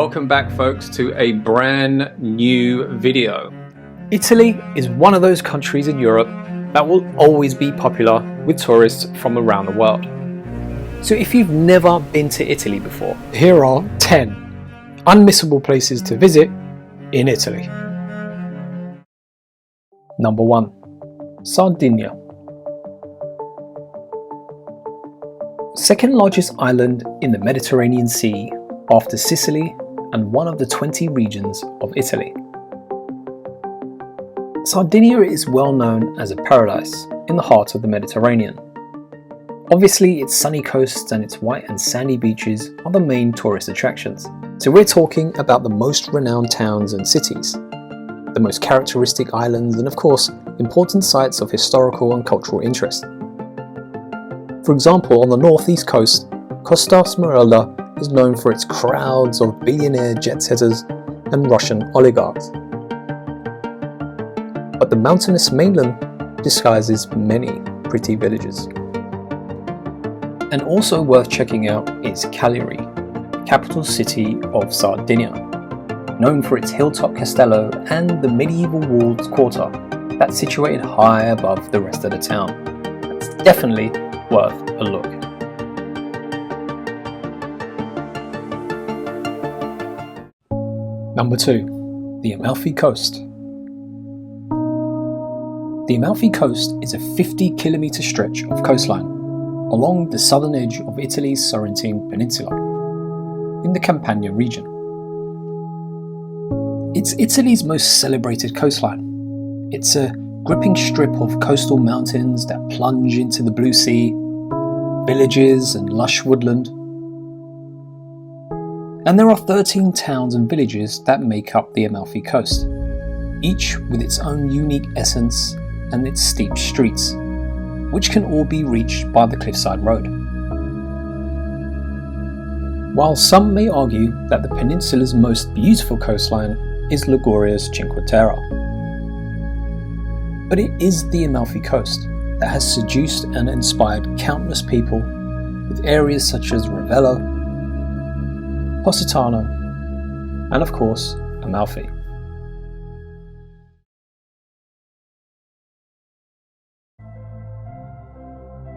Welcome back, folks, to a brand new video. Italy is one of those countries in Europe that will always be popular with tourists from around the world. So if you've never been to Italy before, here are 10 unmissable places to visit in Italy. Number 1. Sardinia. Second largest island in the Mediterranean Sea after Sicily and one of the 20 regions of Italy. Sardinia is well known as a paradise in the heart of the Mediterranean. Obviously, its sunny coasts and its white and sandy beaches are the main tourist attractions. So we're talking about the most renowned towns and cities, the most characteristic islands, and of course, important sites of historical and cultural interest. For example, on the northeast coast, Costa Smeralda is known for its crowds of billionaire jet-setters and Russian oligarchs. But the mountainous mainland disguises many pretty villages. And also worth checking out is Cagliari, capital city of Sardinia, known for its hilltop castello and the medieval walled quarter that's situated high above the rest of the town. It's definitely worth a look. Number 2. The Amalfi Coast. The Amalfi Coast is a 50-kilometre stretch of coastline along the southern edge of Italy's Sorrentine Peninsula in the Campania region. It's Italy's most celebrated coastline. It's a gripping strip of coastal mountains that plunge into the blue sea, villages and lush woodland. And there are 13 towns and villages that make up the Amalfi Coast, each with its own unique essence and its steep streets, which can all be reached by the cliffside road. While some may argue that the peninsula's most beautiful coastline is Liguria's Cinque Terre, but it is the Amalfi Coast that has seduced and inspired countless people with areas such as Ravello, Positano, and of course, Amalfi.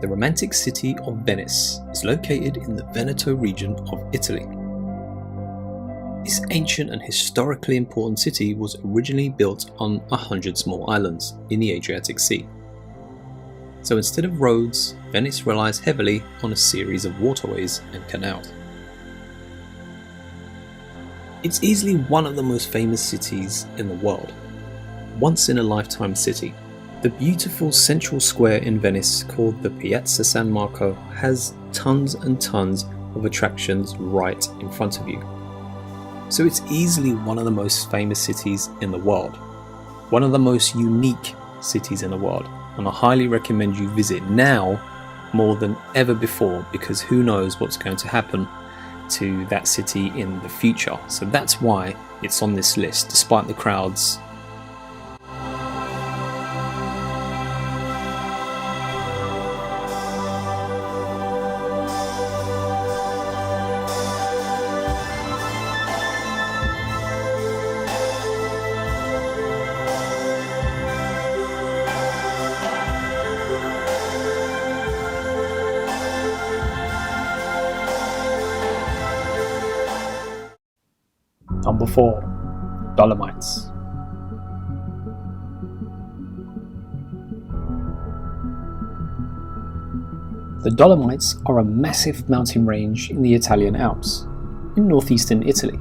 The romantic city of Venice is located in the Veneto region of Italy. This ancient and historically important city was originally built on 100 small islands in the Adriatic Sea. So instead of roads, Venice relies heavily on a series of waterways and canals. It's easily one of the most famous cities in the world, once-in-a-lifetime city. The beautiful central square in Venice called the Piazza San Marco has tons and tons of attractions right in front of you. So it's easily one of the most famous cities in the world, one of the most unique cities in the world, and I highly recommend you visit now more than ever before, because who knows what's going to happen to that city in the future. So that's why it's on this list, despite the crowds. Number 4. Dolomites. The Dolomites are a massive mountain range in the Italian Alps, in northeastern Italy,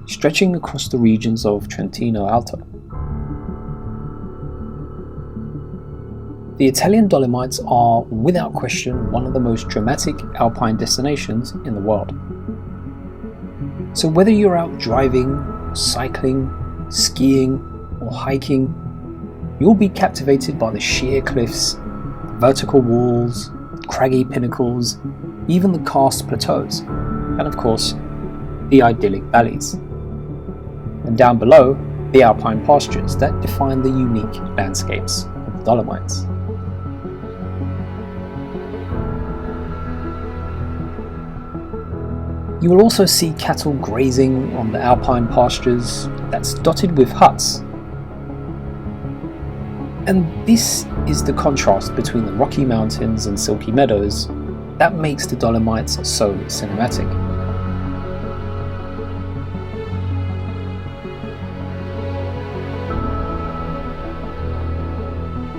stretching across the regions of Trentino Alto. The Italian Dolomites are, without question, one of the most dramatic alpine destinations in the world. So whether you're out driving, cycling, skiing, or hiking, you'll be captivated by the sheer cliffs, vertical walls, craggy pinnacles, even the karst plateaus, and of course, the idyllic valleys. And down below, the alpine pastures that define the unique landscapes of the Dolomites. You will also see cattle grazing on the alpine pastures that's dotted with huts. And this is the contrast between the Rocky Mountains and silky meadows that makes the Dolomites so cinematic.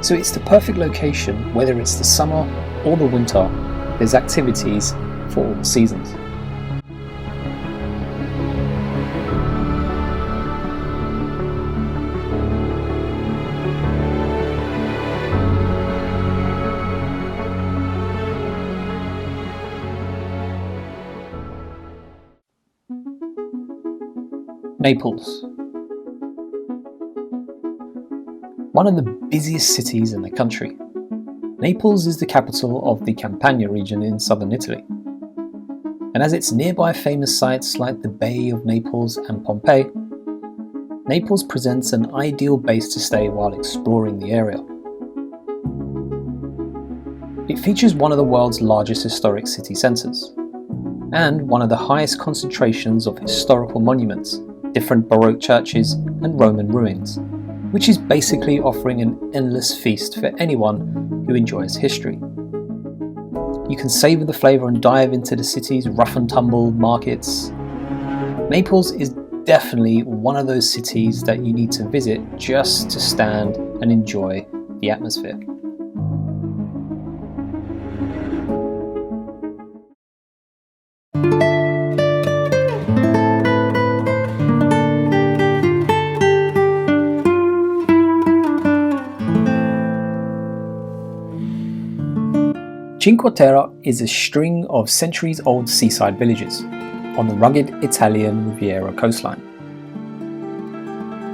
So it's the perfect location, whether it's the summer or the winter. There's activities for all the seasons. Naples. One of the busiest cities in the country. Naples is the capital of the Campania region in southern Italy. And as its nearby famous sites like the Bay of Naples and Pompeii, Naples presents an ideal base to stay while exploring the area. It features one of the world's largest historic city centres, and one of the highest concentrations of historical monuments, different Baroque churches and Roman ruins, which is basically offering an endless feast for anyone who enjoys history. You can savour the flavour and dive into the city's rough and tumble markets. Naples is definitely one of those cities that you need to visit just to stand and enjoy the atmosphere. Cinque Terre is a string of centuries-old seaside villages on the rugged Italian Riviera coastline.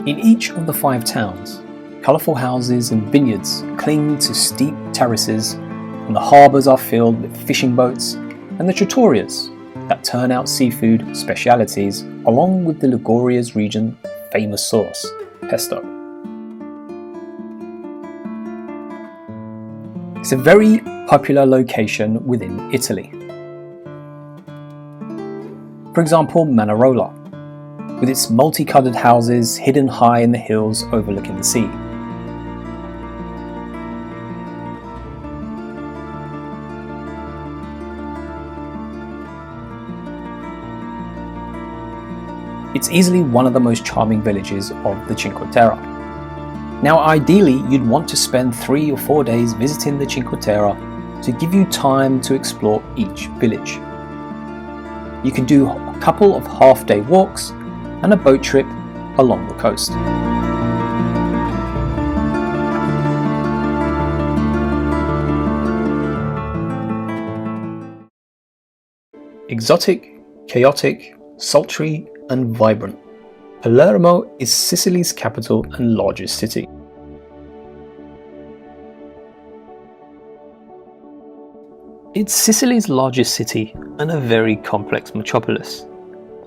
In each of the 5 towns, colourful houses and vineyards cling to steep terraces, and the harbours are filled with fishing boats and the trattorias that turn out seafood specialities along with the Liguria's region famous sauce, pesto. It's a very popular location within Italy. For example, Manarola, with its multicoloured houses hidden high in the hills overlooking the sea. It's easily one of the most charming villages of the Cinque Terre. Now ideally, you'd want to spend 3 or 4 days visiting the Cinque Terre to give you time to explore each village. You can do a couple of half-day walks and a boat trip along the coast. Exotic, chaotic, sultry and vibrant, Palermo is Sicily's capital and largest city. It's Sicily's largest city and a very complex metropolis.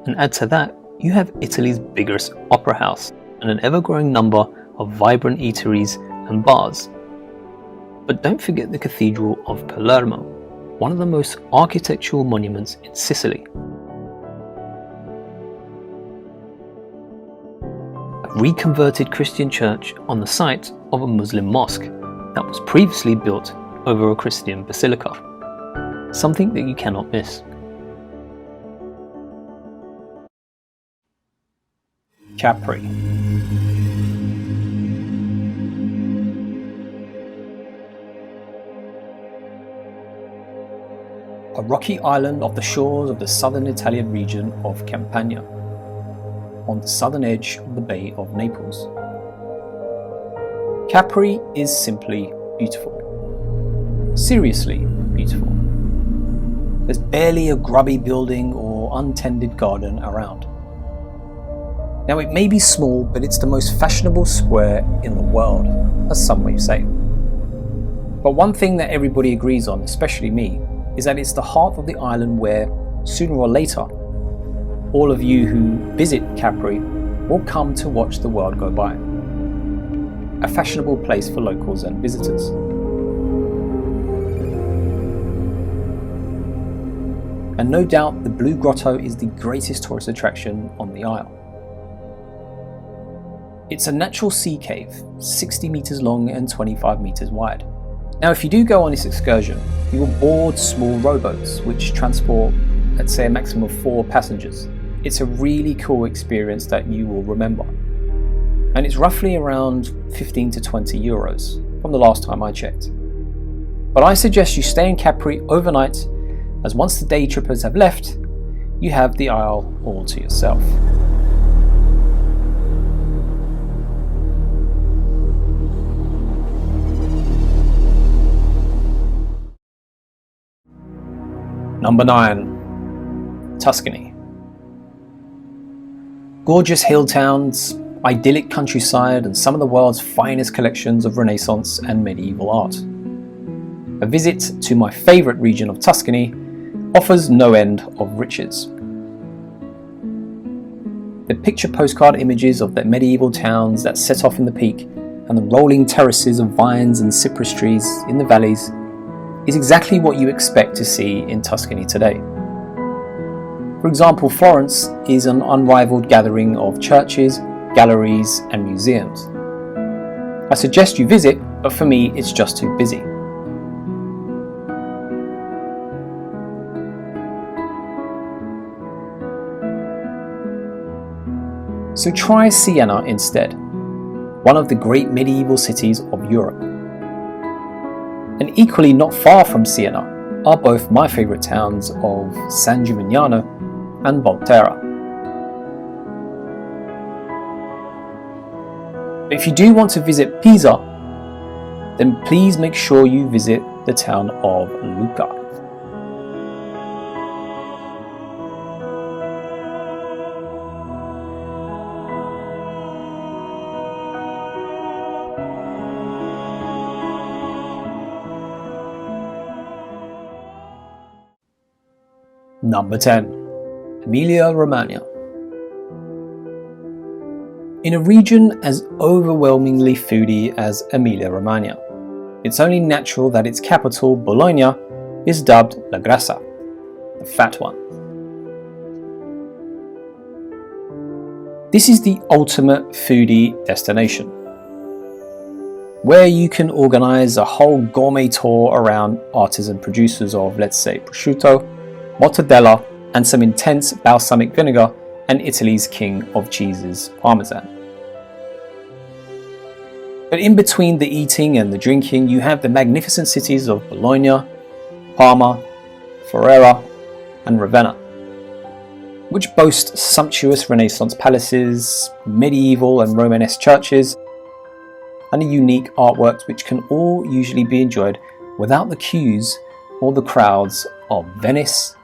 And add to that, you have Italy's biggest opera house and an ever-growing number of vibrant eateries and bars. But don't forget the Cathedral of Palermo, one of the most architectural monuments in Sicily. A reconverted Christian church on the site of a Muslim mosque that was previously built over a Christian basilica. Something that you cannot miss. Capri. A rocky island off the shores of the southern Italian region of Campania, on the southern edge of the Bay of Naples. Capri is simply beautiful. Seriously beautiful. There's barely a grubby building or untended garden around. Now it may be small, but it's the most fashionable square in the world, as some may say. But one thing that everybody agrees on, especially me, is that it's the heart of the island where, sooner or later, all of you who visit Capri will come to watch the world go by. A fashionable place for locals and visitors. and no doubt the Blue Grotto is the greatest tourist attraction on the Isle. It's a natural sea cave, 60 meters long and 25 meters wide. Now, if you do go on this excursion, you will board small rowboats which transport, let's say, a maximum of 4 passengers. It's a really cool experience that you will remember. And it's roughly around 15 to 20 euros from the last time I checked. But I suggest you stay in Capri overnight, as once the day trippers have left, you have the Isle all to yourself. Number 9. Tuscany. Gorgeous hill towns, idyllic countryside, and some of the world's finest collections of Renaissance and medieval art. A visit to my favourite region of Tuscany offers no end of riches. The picture postcard images of the medieval towns that set off in the peak and the rolling terraces of vines and cypress trees in the valleys is exactly what you expect to see in Tuscany today. For example, Florence is an unrivaled gathering of churches, galleries, and museums. I suggest you visit, but for me it's just too busy. So try Siena instead, one of the great medieval cities of Europe. And equally not far from Siena are both my favourite towns of San Gimignano and Volterra. But if you do want to visit Pisa, then please make sure you visit the town of Lucca. Number 10. Emilia-Romagna. In a region as overwhelmingly foodie as Emilia-Romagna, it's only natural that its capital, Bologna, is dubbed La Grassa, the fat one. This is the ultimate foodie destination, where you can organize a whole gourmet tour around artisan producers of, let's say, prosciutto, mortadella, and some intense balsamic vinegar, and Italy's king of cheeses, Parmesan. But in between the eating and the drinking, you have the magnificent cities of Bologna, Parma, Ferrara, and Ravenna, which boast sumptuous Renaissance palaces, medieval and Romanesque churches, and a unique artworks which can all usually be enjoyed without the queues or the crowds of Venice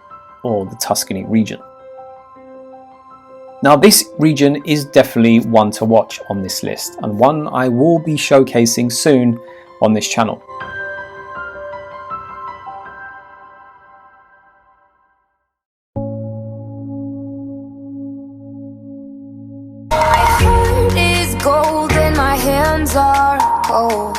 or the Tuscany region. Now, this region is definitely one to watch on this list, and one I will be showcasing soon on this channel. My heart is gold and my hands are cold.